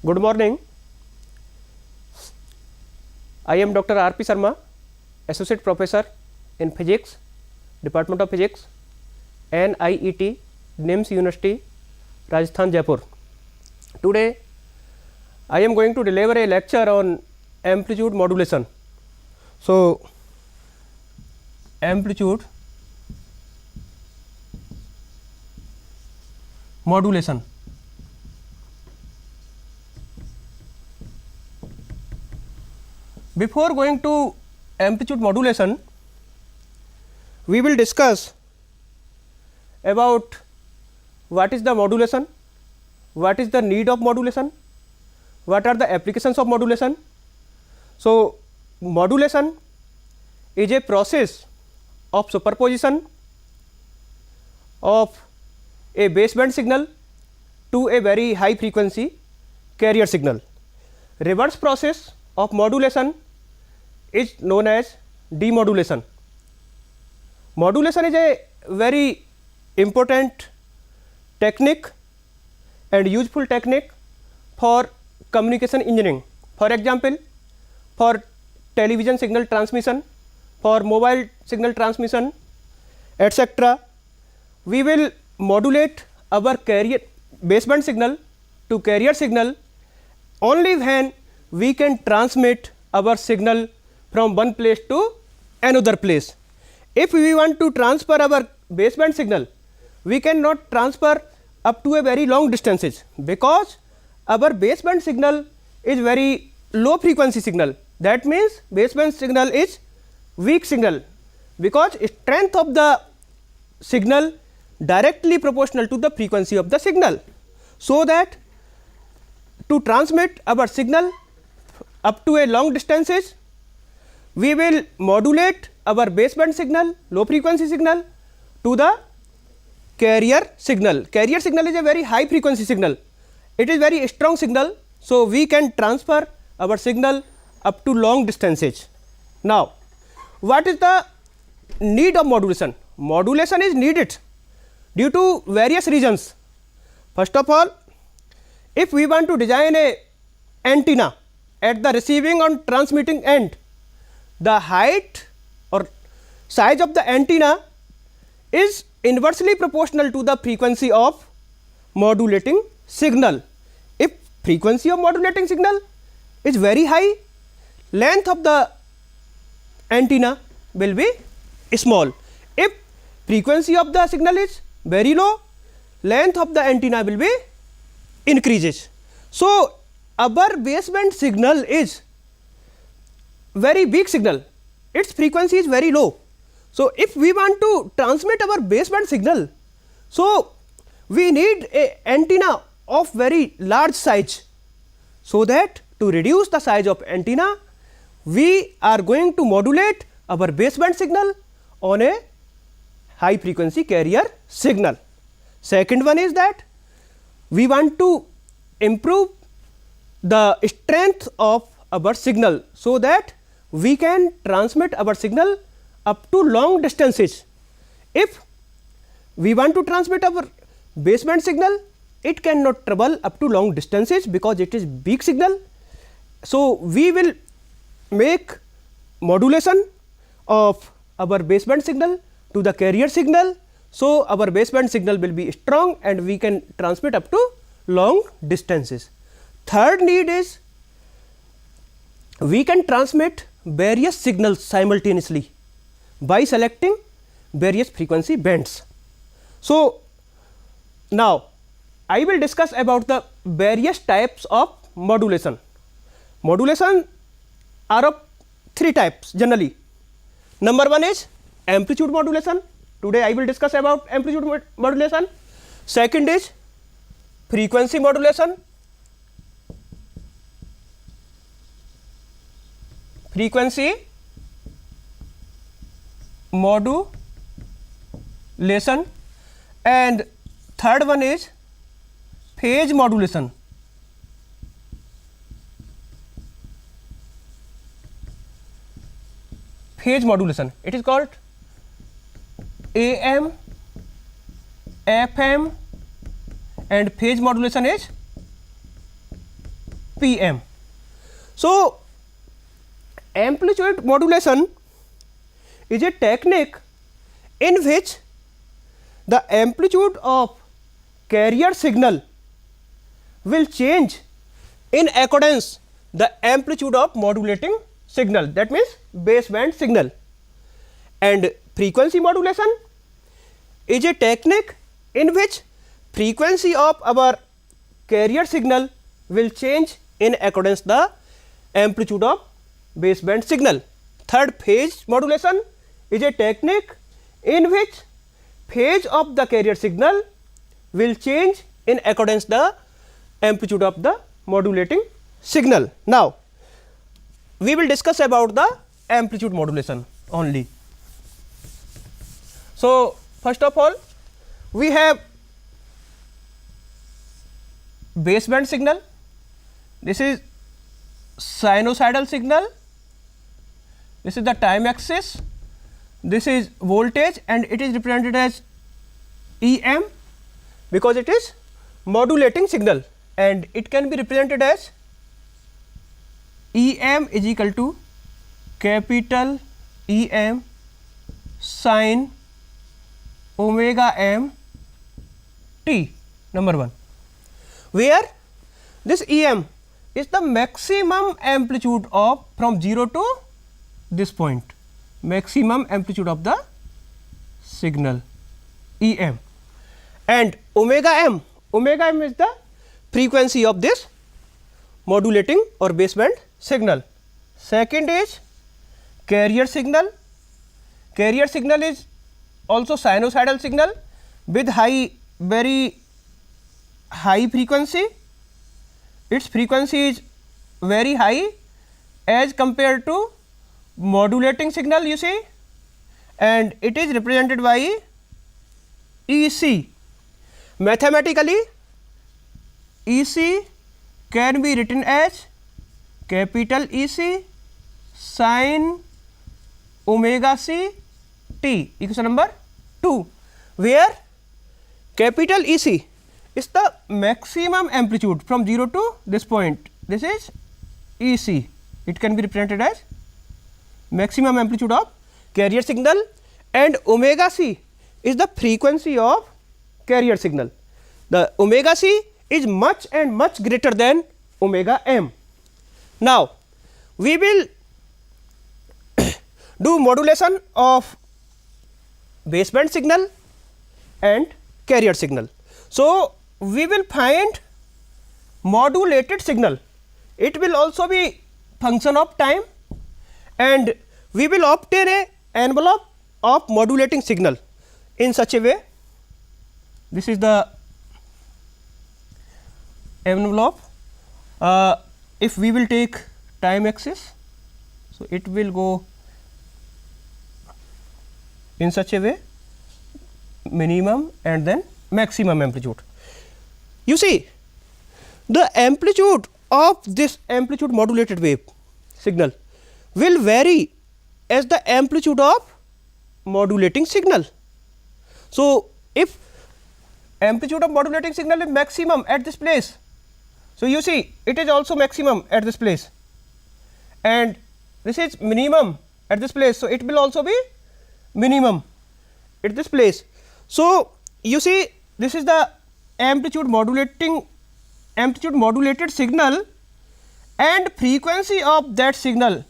Good morning. I am Dr. R.P. Sharma, Associate Professor in Physics, Department of Physics, NIET, NIMS University, Rajasthan, Jaipur. Today, I am going to deliver a lecture on amplitude modulation. So, amplitude modulation. Before going to amplitude modulation, we will discuss about what is the modulation, what is the need of modulation, what are the applications of modulation. So, modulation is a process of superposition of a baseband signal to a very high frequency carrier signal. Reverse process of modulation is known as demodulation. Modulation is a very important technique and useful technique for communication engineering. For example, for television signal transmission, for mobile signal transmission, etc. We will modulate our carrier baseband signal to carrier signal only when we can transmit our signal from one place to another place. If we want to transfer our baseband signal, we cannot transfer up to a very long distances, because our baseband signal is very low frequency signal. That means baseband signal is weak signal, because strength of the signal directly proportional to the frequency of the signal. So that to transmit our signal up to a long distances, we will modulate our baseband signal, low frequency signal, to the carrier signal. Carrier signal is a very high frequency signal. It is very strong signal. So, we can transfer our signal up to long distances. Now, what is the need of modulation? Modulation is needed due to various reasons. First of all, if we want to design a antenna at the receiving and transmitting end, the height or size of the antenna is inversely proportional to the frequency of modulating signal. If frequency of modulating signal is very high, length of the antenna will be small. If frequency of the signal is very low, length of the antenna will be increases. So, our baseband signal is very weak signal, its frequency is very low. So, if we want to transmit our baseband signal, so we need a antenna of very large size. So, that to reduce the size of antenna, we are going to modulate our baseband signal on a high frequency carrier signal. Second one is that we want to improve the strength of our signal, so that we can transmit our signal up to long distances. If we want to transmit our baseband signal, it cannot travel up to long distances, because it is weak signal. So, we will make modulation of our baseband signal to the carrier signal. So, our baseband signal will be strong and we can transmit up to long distances. Third need is we can transmit various signals simultaneously by selecting various frequency bands. So, now I will discuss about the various types of modulation. Modulation are of three types generally. Number one is amplitude modulation. Today I will discuss about amplitude modulation. Second is frequency modulation. Frequency modulation, and third one is phase modulation. Phase modulation, it is called AM, FM, and phase modulation is PM. So, amplitude modulation is a technique in which the amplitude of carrier signal will change in accordance the amplitude of modulating signal, that means baseband signal. And frequency modulation is a technique in which frequency of our carrier signal will change in accordance the amplitude of baseband signal. Third, phase modulation is a technique in which phase of the carrier signal will change in accordance the amplitude of the modulating signal. Now, we will discuss about the amplitude modulation only. So, first of all, we have baseband signal, this is sinusoidal signal, this is the time axis, this is voltage and it is represented as EM because it is modulating signal, and it can be represented as EM is equal to capital EM sin omega m t, number 1, where this EM is the maximum amplitude of from 0 to this point, maximum amplitude of the signal EM, and omega m is the frequency of this modulating or baseband signal. Second is carrier signal. Carrier signal is also sinusoidal signal with very high frequency. Its frequency is very high as compared to modulating signal, you see, and it is represented by EC. Mathematically, EC can be written as capital EC sin omega c t, equation number 2, where capital EC is the maximum amplitude from 0 to this point, this is EC, it can be represented as maximum amplitude of carrier signal, and omega c is the frequency of carrier signal. The omega c is much and much greater than omega m. Now, we will do modulation of baseband signal and carrier signal. So, we will find modulated signal, it will also be function of time, and we will obtain a envelope of modulating signal in such a way. This is the envelope. If we will take time axis, so it will go in such a way, minimum and then maximum amplitude. You see, the amplitude of this amplitude modulated wave signal will vary as the amplitude of modulating signal. So, if amplitude of modulating signal is maximum at this place, so you see it is also maximum at this place, and this is minimum at this place. So, it will also be minimum at this place. So, you see this is the amplitude modulated signal, and frequency of that signal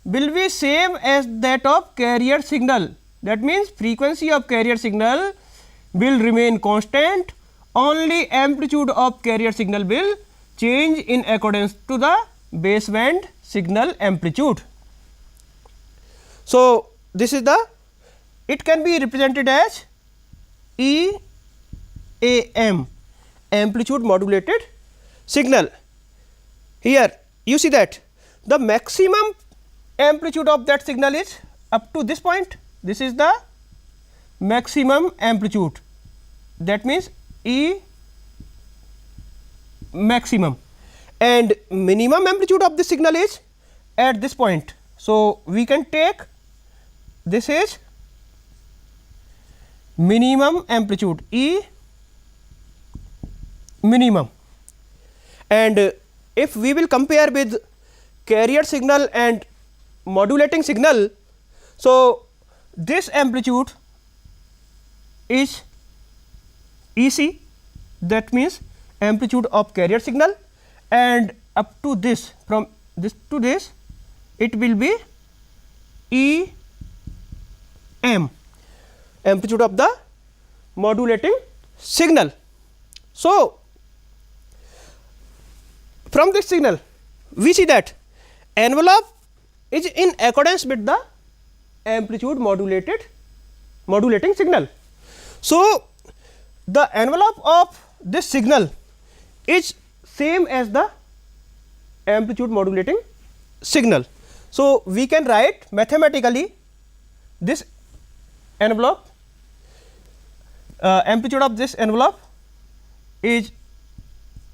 will be same as that of carrier signal. That means, frequency of carrier signal will remain constant, only amplitude of carrier signal will change in accordance to the baseband signal amplitude. So, this is the, it can be represented as EAM, amplitude modulated signal. Here you see that the maximum amplitude of that signal is up to this point, this is the maximum amplitude, that means E maximum, and minimum amplitude of the signal is at this point. So, we can take this is minimum amplitude E minimum, and if we will compare with carrier signal and modulating signal, so this amplitude is EC, that means amplitude of carrier signal, and up to this, from this to this, it will be EM, amplitude of the modulating signal. So, from this signal we see that envelope is in accordance with the amplitude modulating signal. So, the envelope of this signal is same as the amplitude modulating signal. So, we can write mathematically this envelope, amplitude of this envelope is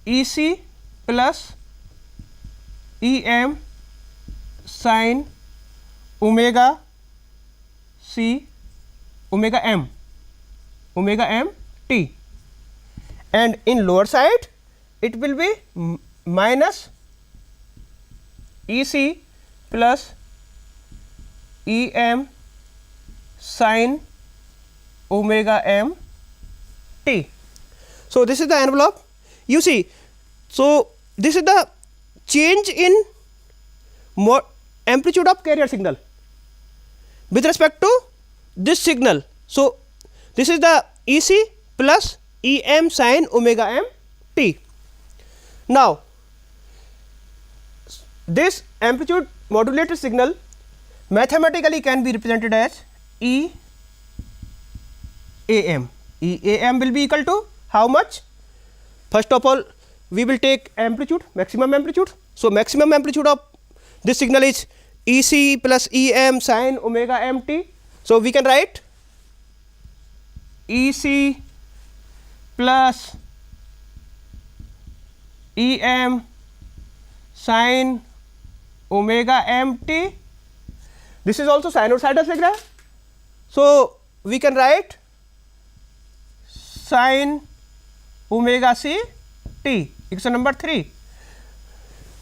EC plus EM sin omega C omega m t, and in lower side it will be minus EC plus EM sin omega m t. So, this is the envelope you see. So, this is the change in amplitude of carrier signal with respect to this signal. So, this is the EC plus EM sin omega m t. Now, this amplitude modulated signal mathematically can be represented as EAM. EAM will be equal to how much? First of all, we will take amplitude, maximum amplitude. So, maximum amplitude of this signal is EC plus EM sin omega m t. So, we can write EC plus EM sin omega m t. This is also sinusoidal signal. So, we can write sin omega c t. Equation number 3.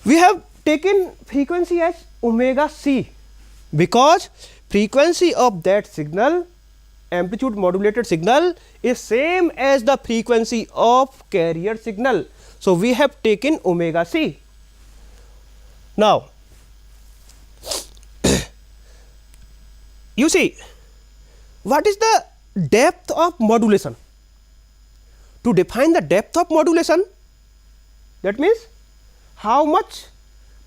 We have taken frequency as omega c because frequency of that signal, amplitude modulated signal, is same as the frequency of carrier signal. So, we have taken omega c. Now, you see, what is the depth of modulation? To define the depth of modulation, that means how much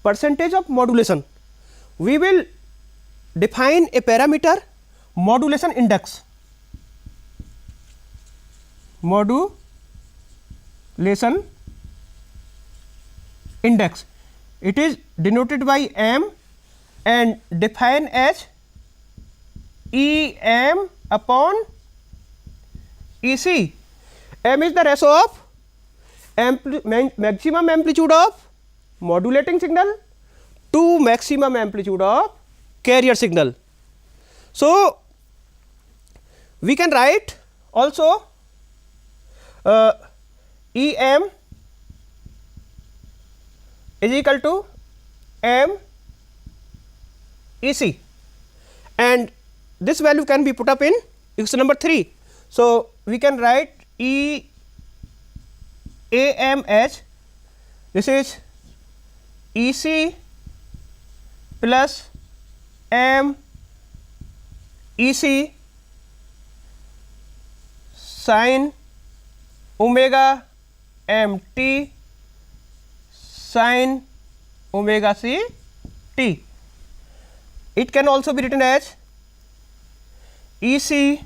percentage of modulation, we will define a parameter modulation index. Modulation index, it is denoted by m and defined as EM upon EC. M is the ratio of maximum amplitude of modulating signal to maximum amplitude of carrier signal. So, we can write also EM is equal to M EC, and this value can be put up in equation number 3. So, we can write EAM as this is EC plus M EC sin omega m t sin omega c t. It can also be written as EC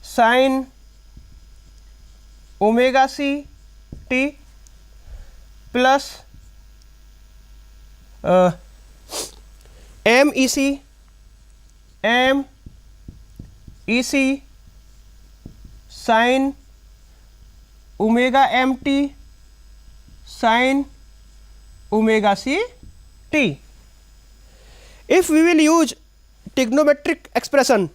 sin omega c t plus m EC sin omega m t sin omega c t. If we will use trigonometric expression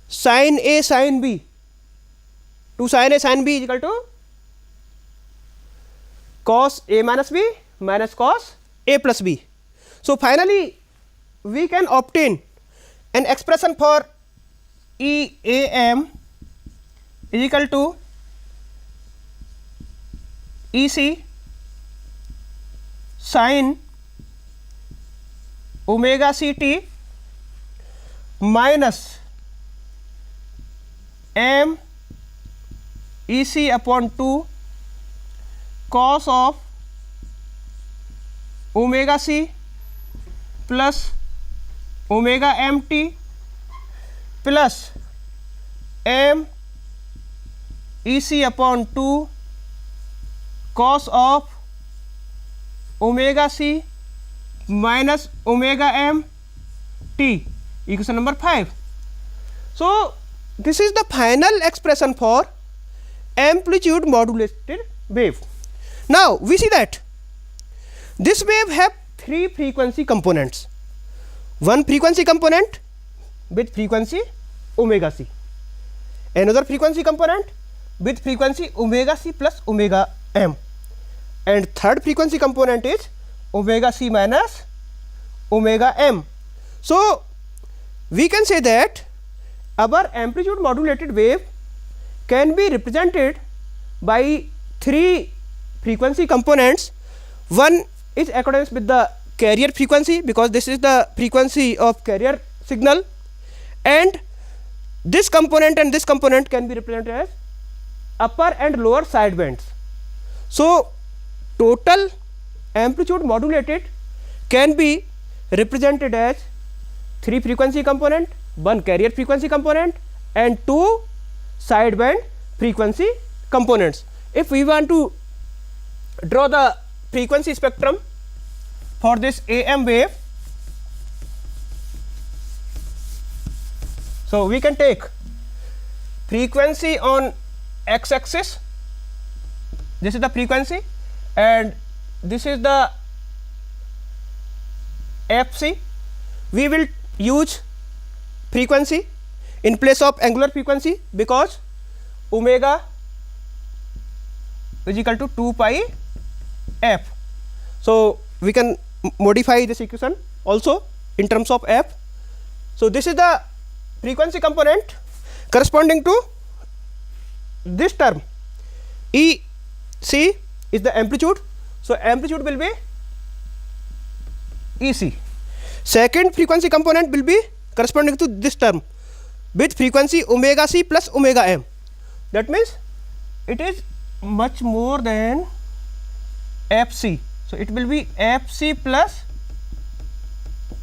sin A sin B, to sin A sin B is equal to cos A minus B minus cos A plus B. So finally we can obtain an expression for EAM is equal to EC sin omega CT minus M EC upon 2 cos of omega C plus omega MT plus M EC upon 2 cos of omega C minus omega M T, equation number 5. So this is the final expression for amplitude modulated wave. Now we see that this wave have 3 frequency components. One frequency component with frequency omega C, another frequency component with frequency omega C plus omega M, and third frequency component is omega C minus omega M. So we can say that our amplitude modulated wave can be represented by 3 frequency components. One is accordance with the carrier frequency, because this is the frequency of carrier signal, and this component and this component can be represented as upper and lower sidebands. So total amplitude modulated can be represented as 3 frequency component, 1 carrier frequency component and 2 sideband frequency components. If we want to draw the frequency spectrum for this AM wave, so we can take frequency on x axis, this is the frequency, and this is the FC. We will use frequency in place of angular frequency because omega is equal to 2 pi f. So we can modify this equation also in terms of f. So this is the frequency component corresponding to this term. EC is the amplitude, so amplitude will be EC. Second frequency component will be corresponding to this term with frequency omega C plus omega M. That means it is much more than FC. So it will be FC plus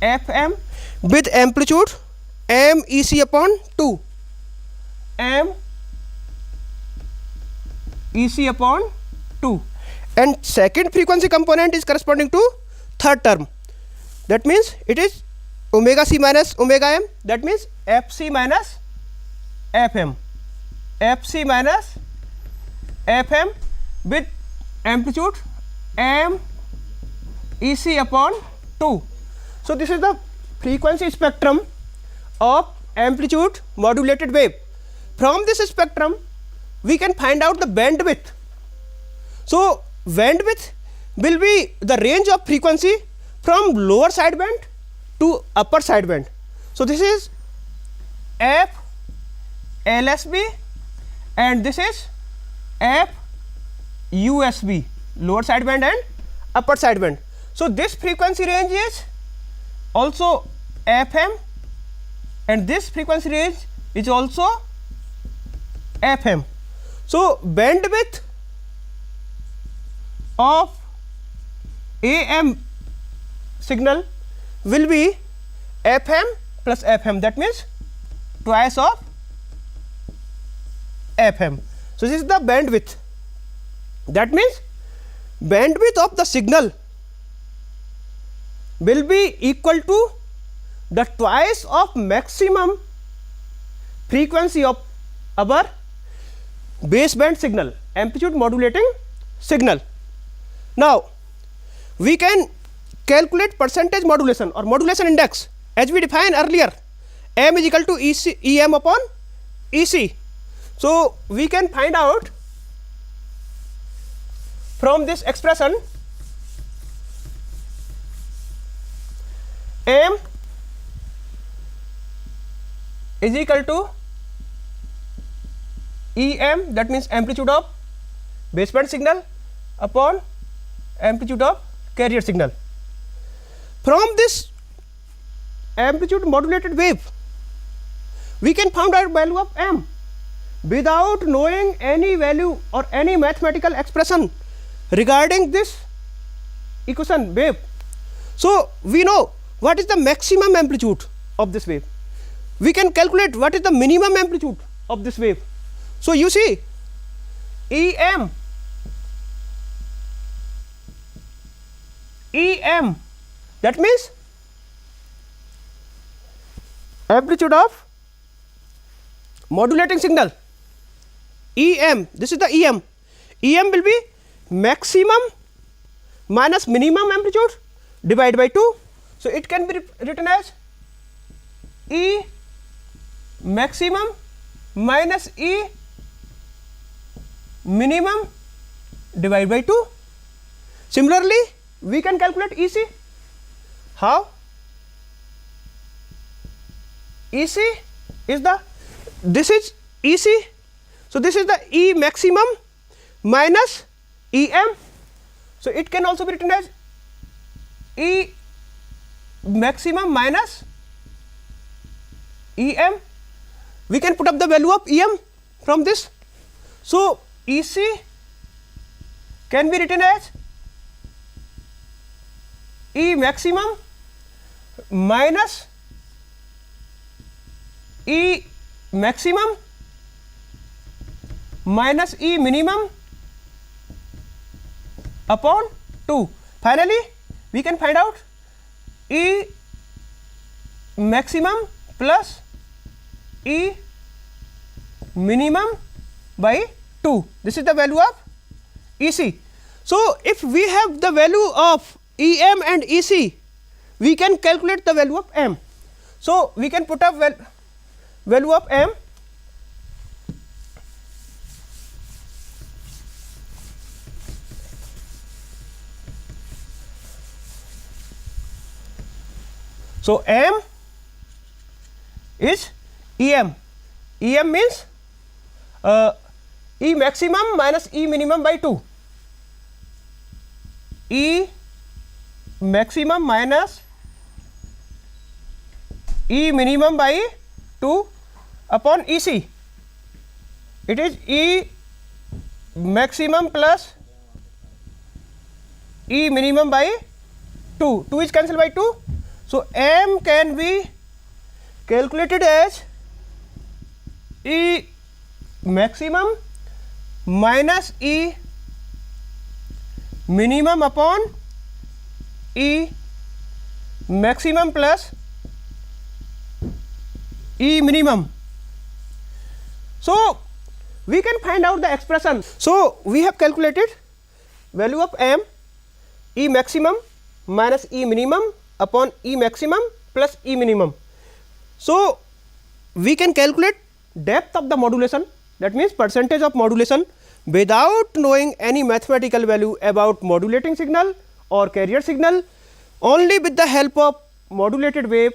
FM with amplitude M EC upon 2, M EC upon 2, and second frequency component is corresponding to third term. That means it is omega C minus omega M. That means FC minus FM, FC minus FM with amplitude M EC upon 2. So this is the frequency spectrum of amplitude modulated wave. From this spectrum we can find out the bandwidth. So bandwidth will be the range of frequency from lower sideband to upper sideband. So this is F LSB and this is F USB, lower sideband and upper sideband. So this frequency range is also FM and this frequency range is also FM. So bandwidth of AM signal will be FM plus FM, that means twice of FM. So this is the bandwidth. That means bandwidth of the signal will be equal to the twice of maximum frequency of our baseband signal, amplitude modulating signal. Now we can calculate percentage modulation or modulation index as we defined earlier. M is equal to EM upon EC. So we can find out from this expression, m is equal to Em, that means amplitude of baseband signal upon amplitude of carrier signal. From this amplitude modulated wave, we can find out value of m without knowing any value or any mathematical expression regarding this equation wave. So we know what is the maximum amplitude of this wave. We can calculate what is the minimum amplitude of this wave. So you see, Em that means amplitude of modulating signal. Em, this is the Em. Em will be maximum minus minimum amplitude divided by 2. So it can be written as E maximum minus E minimum divided by 2. Similarly, we can calculate EC. How? EC is the, this is EC. So this is the E maximum minus Em. So it can also be written as E maximum minus Em. We can put up the value of Em from this. So EC can be written as E maximum minus E maximum minus E minimum upon 2. Finally, we can find out E maximum plus E minimum by 2. This is the value of EC. So if we have the value of Em and EC, we can calculate the value of m. So we can put up value of m. So m is Em. Em means E maximum minus E minimum by 2. E maximum minus E minimum by 2 upon EC. It is E maximum plus E minimum by 2. 2 is cancelled by 2. So m can be calculated as E maximum minus E minimum upon E maximum plus E minimum. So we can find out the expression. So we have calculated value of m, E maximum minus E minimum upon E maximum plus E minimum. So we can calculate depth of the modulation, that means percentage of modulation, without knowing any mathematical value about modulating signal or carrier signal. Only with the help of modulated wave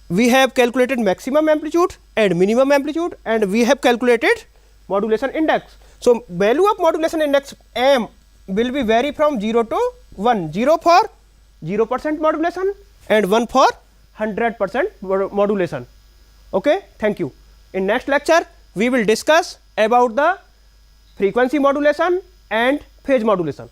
we have calculated maximum amplitude and minimum amplitude, and we have calculated modulation index. So value of modulation index m will be vary from 0 to 1, 0 for 0% modulation and 1 for 100% modulation. Okay, thank you. In next lecture we will discuss about the frequency modulation and phase modulation.